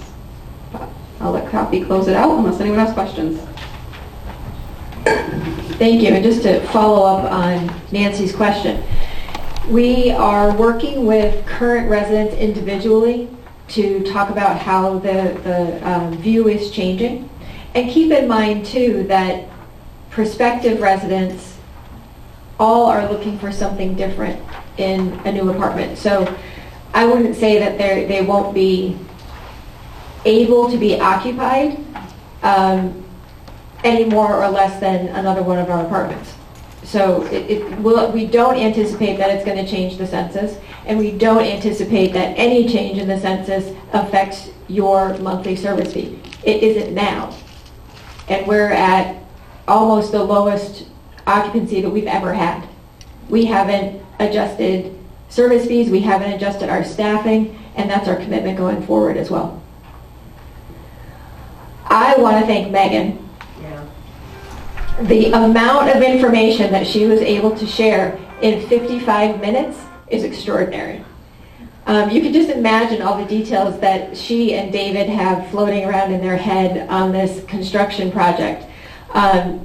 But I'll let Kathy close it out unless anyone has questions. Thank you. And just to follow up on Nancy's question, we are working with current residents individually to talk about how the view is changing. And keep in mind too that prospective residents all are looking for something different in a new apartment. So I wouldn't say that they won't be able to be occupied any more or less than another one of our apartments. So we don't anticipate that it's going to change the census, and we don't anticipate that any change in the census affects your monthly service fee. It isn't now. And we're at almost the lowest occupancy that we've ever had. We haven't adjusted service fees, we haven't adjusted our staffing, and that's our commitment going forward as well. I want to thank Meaghan. The amount of information that she was able to share in 55 minutes is extraordinary. You can just imagine all the details that she and David have floating around in their head on this construction project.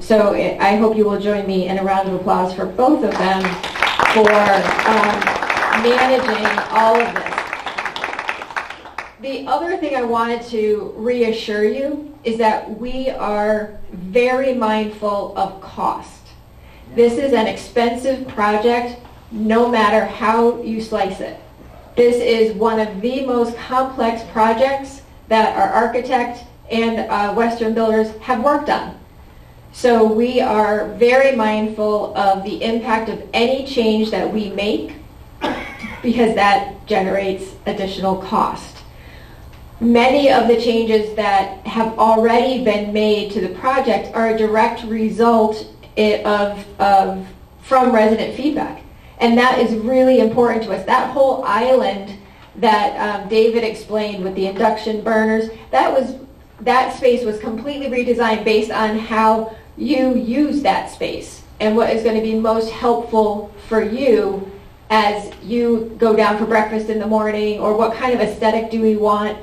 So I hope you will join me in a round of applause for both of them for managing all of this. The other thing I wanted to reassure you is that we are very mindful of cost. This is an expensive project no matter how you slice it. This is one of the most complex projects that our architect and Western builders have worked on. So we are very mindful of the impact of any change that we make because that generates additional cost. Many of the changes that have already been made to the project are a direct result from resident feedback. And that is really important to us. That whole island that David explained with the induction burners, that space was completely redesigned based on how you use that space and what is going to be most helpful for you as you go down for breakfast in the morning, or what kind of aesthetic do we want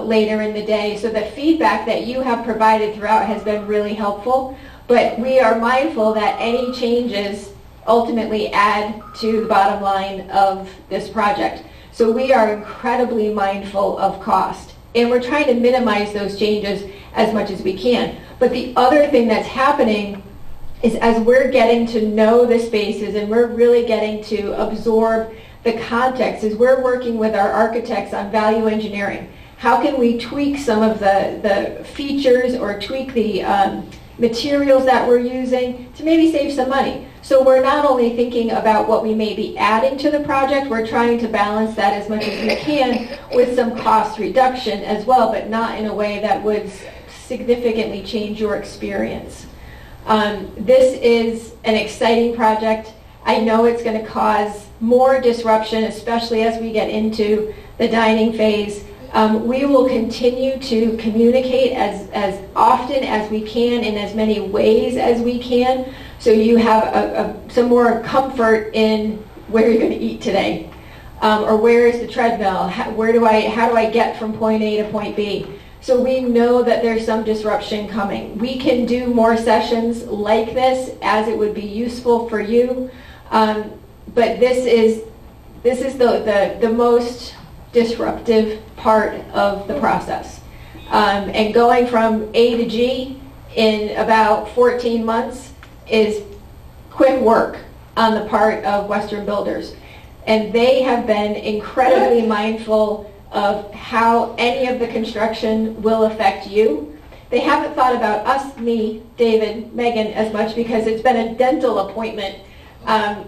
later in the day. So the feedback that you have provided throughout has been really helpful, but we are mindful that any changes ultimately add to the bottom line of this project. So we are incredibly mindful of cost, and we're trying to minimize those changes as much as we can. But the other thing that's happening is as we're getting to know the spaces and we're really getting to absorb the context, is we're working with our architects on value engineering. How can we tweak some of the features or tweak the materials that we're using to maybe save some money? So we're not only thinking about what we may be adding to the project, we're trying to balance that as much as we can with some cost reduction as well, but not in a way that would significantly change your experience. This is an exciting project. I know it's going to cause more disruption, especially as we get into the dining phase. We will continue to communicate as often as we can in as many ways as we can, so you have some more comfort in where you're going to eat today, or where is the treadmill, how do I get from point A to point B. So we know that there's some disruption coming. We can do more sessions like this as it would be useful for you, but this is the most disruptive part of the process. And going from A to G in about 14 months is quick work on the part of Western Builders. And they have been incredibly mindful of how any of the construction will affect you. They haven't thought about us, me, David, Meaghan, as much because it's been a dental appointment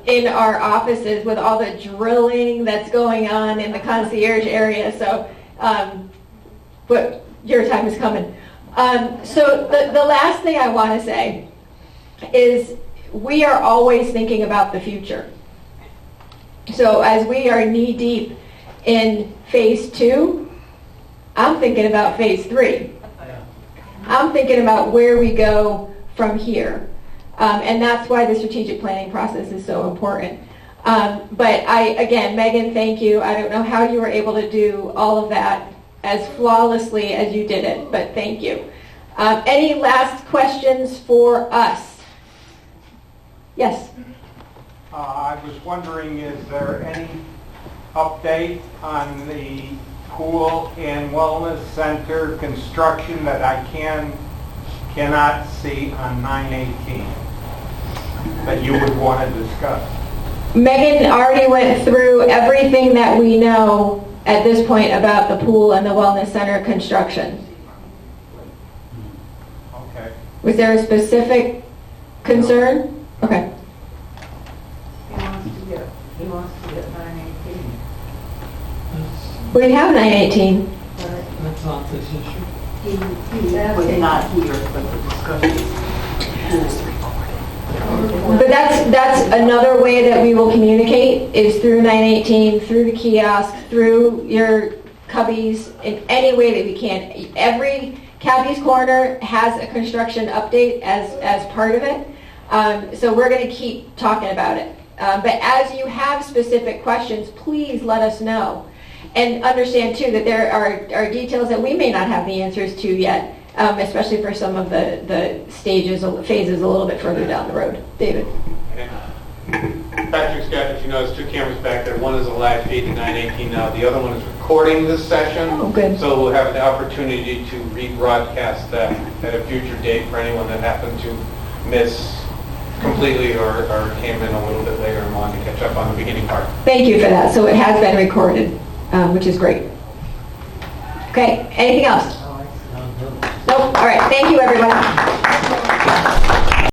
in our offices with all the drilling that's going on in the concierge area. So, but your time is coming. So the last thing I want to say is we are always thinking about the future. So as we are knee deep in phase 2, I'm thinking about phase 3. I'm thinking about where we go from here. And that's why the strategic planning process is so important. But again, Meaghan, thank you. I don't know how you were able to do all of that as flawlessly as you did it, but thank you. Any last questions for us? Yes? I was wondering, is there any update on the pool and wellness center construction that I cannot see on 9/18 that you would want to discuss? Meaghan already went through everything that we know at this point about the pool and the wellness center construction. Okay. Was there a specific concern? Okay. He wants to get 918. We have 918. That's not this issue. He was not here for the discussion. But that's another way that we will communicate is through 918, through the kiosk, through your cubbies, in any way that we can. Every Cabby's Corner has a construction update as part of it. So we're going to keep talking about it. But as you have specific questions, please let us know. And understand, too, that there are details that we may not have the answers to yet, especially for some of the phases a little bit further down the road. David? Patrick's got, as you know, there's 2 cameras back there. One is a live feed to 918 now. The other one is recording this session. Oh, good. So we'll have the opportunity to rebroadcast that at a future date for anyone that happened to miss completely or came in a little bit later and wanted to catch up on the beginning part. Thank you for that. So it has been recorded, which is great. Okay, anything else? Nope. All right, thank you, everyone.